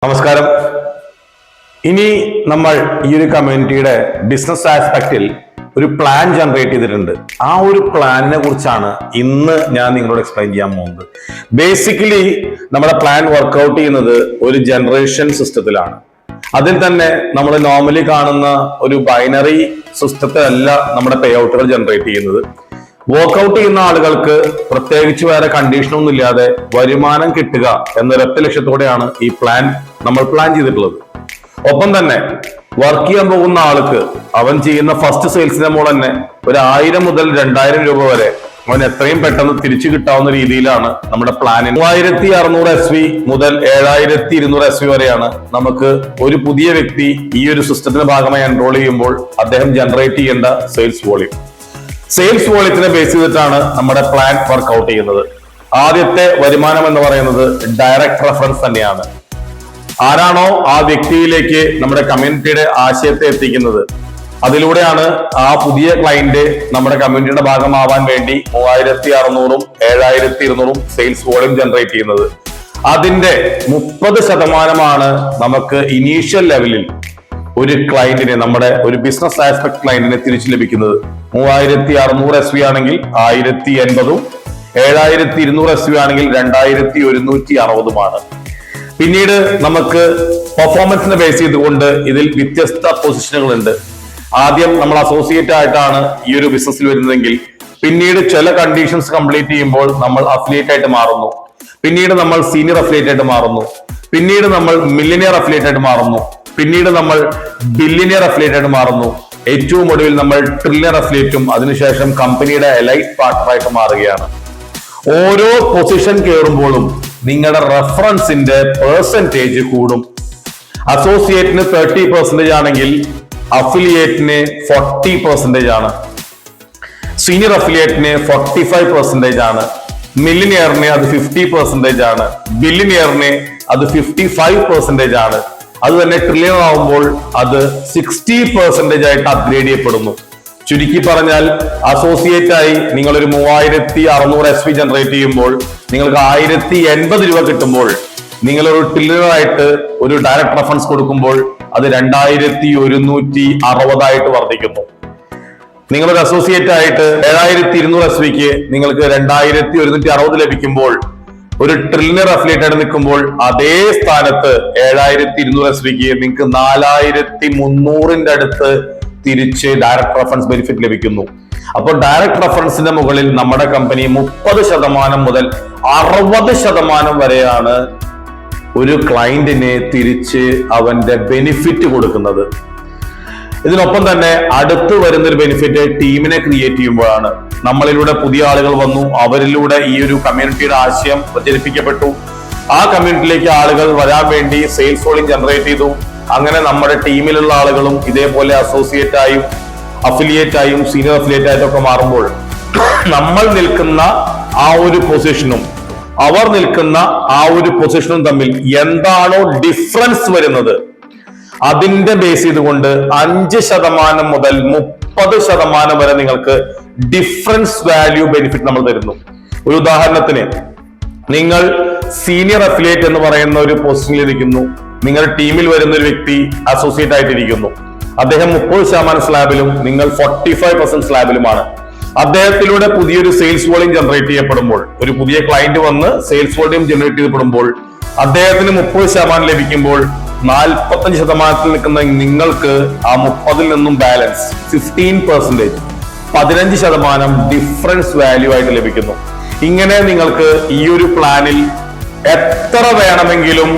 നമസ്കാരം. ഇനി നമ്മൾ ഈ ഒരു കമ്മ്യൂണിറ്റിയുടെ ബിസിനസ് ആസ്പെക്റ്റിൽ ഒരു പ്ലാൻ ജനറേറ്റ് ചെയ്തിട്ടുണ്ട്. ആ ഒരു പ്ലാനിനെ കുറിച്ചാണ് ഇന്ന് ഞാൻ നിങ്ങളോട് എക്സ്പ്ലെയിൻ ചെയ്യാൻ പോകുന്നത്. ബേസിക്കലി നമ്മുടെ പ്ലാൻ വർക്ക്ഔട്ട് ചെയ്യുന്നത് ഒരു ജനറേഷൻ സിസ്റ്റത്തിലാണ്. അതിൽ തന്നെ നമ്മൾ നോർമലി കാണുന്ന ഒരു ബൈനറി സിസ്റ്റത്തിലല്ല നമ്മുടെ പേ ഔട്ടുകൾ ജനറേറ്റ് ചെയ്യുന്നത്. വർക്ക്ഔട്ട് ചെയ്യുന്ന ആളുകൾക്ക് പ്രത്യേകിച്ച് വേറെ കണ്ടീഷനൊന്നും ഇല്ലാതെ വരുമാനം കിട്ടുക എന്നൊരൊറ്റ ലക്ഷ്യത്തോടെയാണ് ഈ പ്ലാൻ നമ്മൾ പ്ലാൻ ചെയ്തിട്ടുള്ളത്. ഒപ്പം തന്നെ വർക്ക് ചെയ്യാൻ പോകുന്ന ആൾക്ക് അവൻ ചെയ്യുന്ന ഫസ്റ്റ് സെയിൽസിന്റെ മോൾ തന്നെ 1000 മുതൽ 2000 രൂപ വരെ അവൻ എത്രയും പെട്ടെന്ന് തിരിച്ചു കിട്ടാവുന്ന രീതിയിലാണ് നമ്മുടെ പ്ലാനിൽ 3600 SV മുതൽ 7200 SV വരെയാണ് നമുക്ക് ഒരു പുതിയ വ്യക്തി ഈ ഒരു സിസ്റ്റത്തിന്റെ ഭാഗമായി എൻറോൾ ചെയ്യുമ്പോൾ അദ്ദേഹം ജനറേറ്റ് ചെയ്യേണ്ട സെയിൽസ് വോളിയം. സെയിൽസ് വോളിയത്തിനെ ബേസ് ചെയ്തിട്ടാണ് നമ്മുടെ പ്ലാൻ വർക്ക്ഔട്ട് ചെയ്യുന്നത്. ആദ്യത്തെ വരുമാനം എന്ന് പറയുന്നത് ഡയറക്റ്റ് റെഫറൻസ് തന്നെയാണ്. ആരാണോ ആ വ്യക്തിയിലേക്ക് നമ്മുടെ കമ്മ്യൂണിറ്റിയുടെ ആശയത്തെ എത്തിക്കുന്നത്, അതിലൂടെയാണ് ആ പുതിയ ക്ലയന്റ് നമ്മുടെ കമ്മ്യൂണിറ്റിയുടെ ഭാഗമാവാൻ വേണ്ടി 3600ഉം 7200ഉം സെയിൽസ് വോളിയം ജനറേറ്റ് ചെയ്യുന്നത്. അതിന്റെ 30% നമുക്ക് ഇനീഷ്യൽ ലെവലിൽ ഒരു ക്ലയന്റിനെ, നമ്മുടെ ഒരു ബിസിനസ് ആസ്പെക്ട് ക്ലയന്റിനെ തിരിച്ചു ലഭിക്കുന്നത്. 3600 SV ആണെങ്കിൽ 1080ഉം 7200 SV ആണെങ്കിൽ 2160ഉമാണ്. പിന്നീട് നമുക്ക് പെർഫോമൻസിനെ ബേസ് ചെയ്തുകൊണ്ട് ഇതിൽ വ്യത്യസ്ത പൊസിഷനുകൾ ഉണ്ട്. ആദ്യം നമ്മൾ അസോസിയേറ്റ് ആയിട്ടാണ് ഈ ഒരു ബിസിനസ്സിൽ വരുന്നതെങ്കിൽ പിന്നീട് ചില കണ്ടീഷൻസ് കംപ്ലീറ്റ് ചെയ്യുമ്പോൾ നമ്മൾ അഫിലിയേറ്റ് ആയിട്ട് മാറുന്നു. പിന്നീട് നമ്മൾ സീനിയർ അഫിലിയേറ്റ് ആയിട്ട് മാറുന്നു. പിന്നീട് നമ്മൾ മില്ലിനിയർ അഫിലിയേറ്റ് ആയിട്ട് മാറുന്നു. പിന്നീട് നമ്മൾ ബില്ലിനിയർ അഫിലിയേറ്റ് ആയിട്ട് മാറുന്നു. ഏറ്റവും ഒടുവിൽ നമ്മൾ ട്രില്യണർ അഫിലിയേറ്റും അതിനുശേഷം കമ്പനിയുടെ എലൈറ്റ് പാർട്ണറായിട്ട് മാറുകയാണ്. ഓരോ പൊസിഷൻ കയറുമ്പോഴും നിങ്ങളുടെ റെഫറൻസിന്റെ പെർസെന്റേജ് കൂടും. അസോസിയേറ്റിന് 30% ആണെങ്കിൽ അഫിലിയേറ്റിന് 40% ആണ്. സീനിയർ അഫിലിയേറ്റിന് 45% ആണ്. മില്ലിനിയറിന് അത് 50% ആണ്. ബില്ലിനിയറിന് അത് 55% ആണ്. അത് തന്നെ ട്രില്യണർ ആവുമ്പോൾ അത് 60% ആയിട്ട് അപ്ഗ്രേഡ് ചെയ്യപ്പെടുന്നു. ചുരുക്കി പറഞ്ഞാൽ അസോസിയേറ്റ് ആയി നിങ്ങൾ ഒരു 3600 SV ജനറേറ്റ് ചെയ്യുമ്പോൾ നിങ്ങൾക്ക് 1080 രൂപ കിട്ടുമ്പോൾ, നിങ്ങൾ ഒരു ട്രില്യണർ ആയിട്ട് ഒരു ഡയറക്ട് റെഫറൻസ് കൊടുക്കുമ്പോൾ അത് 2160 ആയിട്ട് വർദ്ധിക്കുന്നു. നിങ്ങളൊരു അസോസിയേറ്റ് ആയിട്ട് 7200 SVക്ക് നിങ്ങൾക്ക് 2160 ലഭിക്കുമ്പോൾ, ഒരു ട്രില്യണർ അഫിലിയേറ്റ് ആയിട്ട് നിൽക്കുമ്പോൾ അതേ സ്ഥാനത്ത് 7200 SVക്ക് നിങ്ങൾക്ക് 4300ന്റെ അടുത്ത് തിരിച്ച് ഡയറക്ട് റെഫറൻസ് ബെനിഫിറ്റ് ലഭിക്കുന്നു. അപ്പോൾ ഡയറക്ട് റെഫറൻസിന്റെ മുകളിൽ നമ്മുടെ കമ്പനി 30% മുതൽ 60% വരെയാണ് ഒരു ക്ലയന്റിനെ തിരിച്ച് അവന്റെ ബെനിഫിറ്റ് കൊടുക്കുന്നത്. ഇതിനൊപ്പം തന്നെ അടുത്ത് വരുന്നൊരു ബെനിഫിറ്റ് ടീമിനെ ക്രിയേറ്റ് ചെയ്യുമ്പോഴാണ്. നമ്മളിലൂടെ പുതിയ ആളുകൾ വന്നു, അവരിലൂടെ ഈ ഒരു കമ്മ്യൂണിറ്റിയുടെ ആശയം പ്രചരിപ്പിക്കപ്പെട്ടു. ആ കമ്മ്യൂണിറ്റിയിലേക്ക് ആളുകൾ വരാൻ വേണ്ടി സെയിൽസ് വോളിയം ജനറേറ്റ് ചെയ്തു. അങ്ങനെ നമ്മുടെ ടീമിലുള്ള ആളുകളും ഇതേപോലെ അസോസിയേറ്റ് ആയും അഫിലിയേറ്റ് ആയും സീനിയർ അഫിലിയേറ്റ് ആയിട്ടും ഒക്കെ മാറുമ്പോൾ നമ്മൾ നിൽക്കുന്ന ആ ഒരു പൊസിഷനും അവർ നിൽക്കുന്ന ആ ഒരു പൊസിഷനും തമ്മിൽ എന്താണോ ഡിഫറൻസ് വരുന്നത്, അതിന്റെ ബേസ് ചെയ്തുകൊണ്ട് 5% മുതൽ 30% വരെ നിങ്ങൾക്ക് ഡിഫറൻസ് വാല്യൂ ബെനിഫിറ്റ് നമ്മൾ തരുന്നു. ഒരു ഉദാഹരണത്തിന്, നിങ്ങൾ സീനിയർ അഫിലിയേറ്റ് എന്ന് പറയുന്ന ഒരു പൊസിഷനിൽ ഇരിക്കുന്നു. നിങ്ങളുടെ ടീമിൽ വരുന്ന ഒരു വ്യക്തി അസോസിയേറ്റ് ആയിട്ടിരിക്കുന്നു. അദ്ദേഹം 30% സ്ലാബിലും നിങ്ങൾ 45% സ്ലാബിലുമാണ്. അദ്ദേഹത്തിലൂടെ പുതിയൊരു സെയിൽസ് വോളിയം ജനറേറ്റ് ചെയ്യപ്പെടുമ്പോൾ, ഒരു പുതിയ ക്ലയന്റ് വന്ന് സെയിൽസ് വോളിയം ജനറേറ്റ് ചെയ്യപ്പെടുമ്പോൾ അദ്ദേഹത്തിന് 30% ലഭിക്കുമ്പോൾ 45% നിൽക്കുന്ന നിങ്ങൾക്ക് ആ 30ൽ നിന്നും ബാലൻസ് 15%, 15% ഡിഫറൻസ് വാല്യൂ ആയിട്ട് ലഭിക്കുന്നു. ഇങ്ങനെ നിങ്ങൾക്ക് ഈ ഒരു പ്ലാനിൽ എത്ര വേണമെങ്കിലും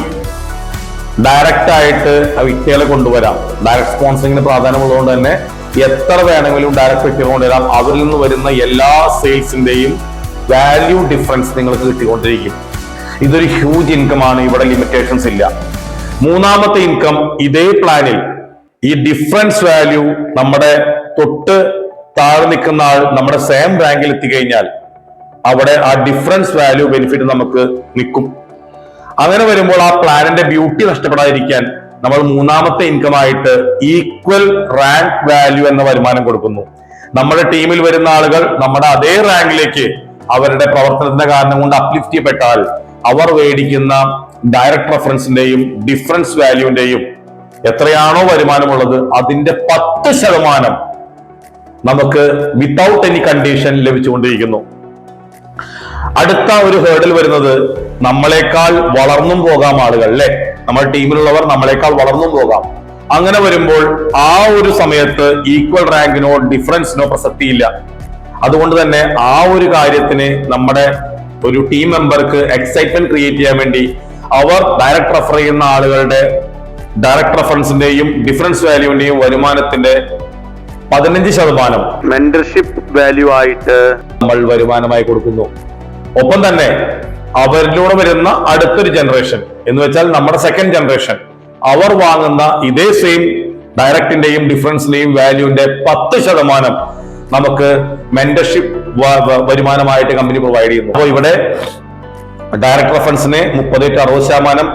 ഡയറക്റ്റ് ആയിട്ട് ആ വ്യക്തികളെ കൊണ്ടുവരാം. ഡയറക്ട് സ്പോൺസറിങ്ങിന് പ്രാധാന്യമുള്ളതുകൊണ്ട് തന്നെ എത്ര വേണമെങ്കിലും ഡയറക്റ്റ് വ്യക്തികളെ കൊണ്ടുവരാം. അവരിൽ നിന്ന് വരുന്ന എല്ലാ സെയിൽസിന്റെയും വാല്യൂ ഡിഫറൻസ് നിങ്ങൾക്ക് കിട്ടിക്കൊണ്ടിരിക്കും. ഇതൊരു ഹ്യൂജ് ഇൻകം ആണ്. ഇവിടെ ലിമിറ്റേഷൻസ് ഇല്ല. മൂന്നാമത്തെ ഇൻകം, ഇതേ പ്ലാനിൽ ഈ ഡിഫറൻസ് വാല്യൂ നമ്മുടെ തൊട്ട് താഴെ നിൽക്കുന്ന ആൾ നമ്മുടെ സെയിം റാങ്കിൽ എത്തിക്കഴിഞ്ഞാൽ അവിടെ ആ ഡിഫറൻസ് വാല്യൂ ബെനിഫിറ്റ് നമുക്ക് നിൽക്കും. അങ്ങനെ വരുമ്പോൾ ആ പ്ലാനിന്റെ ബ്യൂട്ടി നഷ്ടപ്പെടാതിരിക്കാൻ നമ്മൾ മൂന്നാമത്തെ ഇൻകം ആയിട്ട് ഈക്വൽ റാങ്ക് വാല്യൂ എന്ന വരുമാനം കൊടുക്കുന്നു. നമ്മുടെ ടീമിൽ വരുന്ന ആളുകൾ നമ്മുടെ അതേ റാങ്കിലേക്ക് അവരുടെ പ്രവർത്തനത്തിന്റെ കാരണം കൊണ്ട് അപ്ലിഫ്റ്റ് ചെയ്യപ്പെട്ടാൽ അവർ മേടിക്കുന്ന ഡയറക്ട് റെഫറൻസിന്റെയും ഡിഫറൻസ് വാല്യൂവിന്റെയും എത്രയാണോ വരുമാനമുള്ളത് അതിന്റെ 10% നമുക്ക് വിത്തൗട്ട് എനി കണ്ടീഷൻ ലഭിച്ചുകൊണ്ടിരിക്കുന്നു. അടുത്ത ഒരു ഹേർഡിൽ വരുന്നത് നമ്മളെക്കാൾ വളർന്നും പോകാം ആളുകൾ, അല്ലെ? നമ്മുടെ ടീമിലുള്ളവർ നമ്മളെക്കാൾ വളർന്നും പോകാം. അങ്ങനെ വരുമ്പോൾ ആ ഒരു സമയത്ത് ഈക്വൽ റാങ്കിനോ ഡിഫറൻസിനോ പ്രസക്തിയില്ല. അതുകൊണ്ട് തന്നെ ആ ഒരു കാര്യത്തിന് നമ്മുടെ ഒരു ടീം മെമ്പർക്ക് എക്സൈറ്റ്മെന്റ് ക്രിയേറ്റ് ചെയ്യാൻ വേണ്ടി അവർ ഡയറക്ട് റെഫർ ചെയ്യുന്ന ആളുകളുടെ ഡയറക്ട് റെഫറൻസിന്റെയും ഡിഫറൻസ് വാല്യൂവിന്റെയും വരുമാനത്തിന്റെ 15% മെന്റർഷിപ്പ് വാല്യൂ ആയിട്ട് നമ്മൾ വരുമാനമായി കൊടുക്കുന്നു. ഒപ്പം തന്നെ അവരിലൂടെ വരുന്ന അടുത്തൊരു ജനറേഷൻ എന്ന് വെച്ചാൽ നമ്മുടെ സെക്കൻഡ് ജനറേഷൻ, അവർ വാങ്ങുന്ന ഇതേ സെയിം ഡയറക്റ്റിന്റെയും ഡിഫറൻസിന്റെയും വാല്യൂവിന്റെ 10% നമുക്ക് മെന്റർഷിപ്പ് വരുമാനമായിട്ട് കമ്പനി പ്രൊവൈഡ് ചെയ്യുന്നു. അപ്പോൾ ഇവിടെ ഡയറക്ട് റെഫറൻസിന് 30-60%,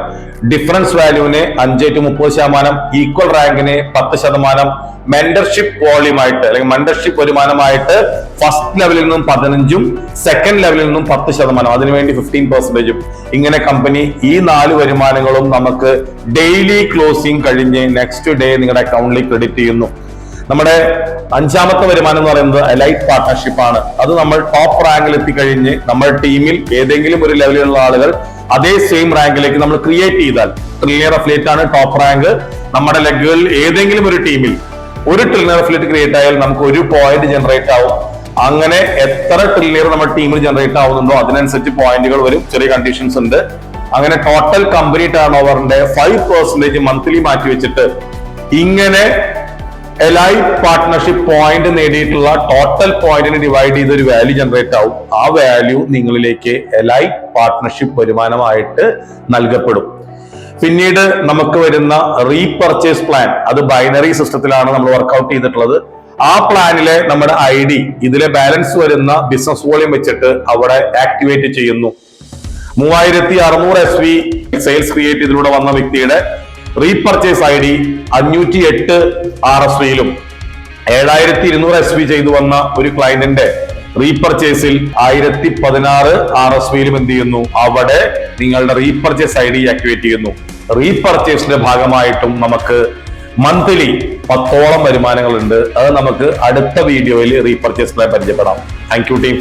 ഡിഫറൻസ് വാല്യൂവിന് 5-30%, ഈക്വൽ റാങ്കിന് 10%, മെന്റർഷിപ്പ് വോളിയമായിട്ട് അല്ലെങ്കിൽ മെന്റർഷിപ്പ് വരുമാനമായിട്ട് ഫസ്റ്റ് ലെവലിൽ നിന്നും 15%, സെക്കൻഡ് ലെവലിൽ നിന്നും 10%, അതിനുവേണ്ടി 15%. ഇങ്ങനെ കമ്പനി ഈ 4 വരുമാനങ്ങളും നമുക്ക് ഡെയിലി ക്ലോസിംഗ് കഴിഞ്ഞ് നെക്സ്റ്റ് ഡേ നിങ്ങളുടെ അക്കൗണ്ടിൽ ക്രെഡിറ്റ് ചെയ്യുന്നു. നമ്മുടെ 5ാമത്തെ വരുമാനം എന്ന് പറയുന്നത് എലൈറ്റ് പാർട്ട്ണർഷിപ്പ് ആണ്. അത് നമ്മൾ ടോപ്പ് റാങ്കിൽ എത്തിക്കഴിഞ്ഞ് നമ്മുടെ ടീമിൽ ഏതെങ്കിലും ഒരു ലെവലിലുള്ള ആളുകൾ അതേ സെയിം റാങ്കിലേക്ക് നമ്മൾ ക്രിയേറ്റ് ചെയ്താൽ, ട്രില്ലിയർ അഫിലിയേറ്റ് ആണ് ടോപ്പ് റാങ്ക്, നമ്മുടെ ലെഗുകളിൽ ഏതെങ്കിലും ഒരു ടീമിൽ ഒരു ട്രില്ലിയർ അഫിലിയേറ്റ് ക്രിയേറ്റ് ആയാൽ നമുക്ക് 1 പോയിന്റ് ജനറേറ്റ് ആവും. അങ്ങനെ എത്ര ട്രില്ലിയർ നമ്മുടെ ടീമിൽ ജനറേറ്റ് ആവുന്നുണ്ടോ അതിനനുസരിച്ച് പോയിന്റുകൾ വരും. ചെറിയ കണ്ടീഷൻസ് ഉണ്ട്. അങ്ങനെ ടോട്ടൽ കമ്പനി ടേൺ ഓവറിന്റെ 5% മന്ത്ലി മാറ്റി വെച്ചിട്ട് ഇങ്ങനെ എലൈറ്റ് പാർട്ട്ണർഷിപ്പ് പോയിന്റ് നേടിയിട്ടുള്ള ടോട്ടൽ പോയിന്റിന് ഡിവൈഡ് ചെയ്ത് ഒരു വാല്യൂ ജനറേറ്റ് ആവും. ആ വാല്യൂ നിങ്ങളിലേക്ക് എലൈറ്റ് പാർട്ട്ണർഷിപ്പ് വരുമാനമായിട്ട് നൽകപ്പെടും. പിന്നീട് നമുക്ക് വരുന്ന റീപർച്ചേസ് പ്ലാൻ, അത് ബൈനറി സിസ്റ്റത്തിലാണ് നമ്മൾ വർക്ക്ഔട്ട് ചെയ്തിട്ടുള്ളത്. ആ പ്ലാനിലെ നമ്മുടെ ID ഇതിലെ ബാലൻസ് വരുന്ന ബിസിനസ് വോളിയം വെച്ചിട്ട് അവിടെ ആക്ടിവേറ്റ് ചെയ്യുന്നു. 3600 SV സെയിൽസ് ക്രിയേറ്റ് ചെയ്തിലൂടെ വന്ന വ്യക്തിയുടെ റീപർച്ചേസ് ID 508 RSVയിലും 7200 SV ചെയ്തു വന്ന ഒരു ക്ലയന്റിന്റെ റീപർച്ചേസിൽ 1016 RSVയിലും എന്ത് ചെയ്യുന്നു, അവിടെ നിങ്ങളുടെ റീപർച്ചേസ് ID ആക്ടിവേറ്റ് ചെയ്യുന്നു. റീപർച്ചേസിന്റെ ഭാഗമായിട്ടും നമുക്ക് മന്ത്ലി 10ഓളം വരുമാനങ്ങളുണ്ട്. അത് നമുക്ക് അടുത്ത വീഡിയോയിൽ റീപർച്ചേസ് പ്ലാൻ പരിചയപ്പെടാം. Thank you team.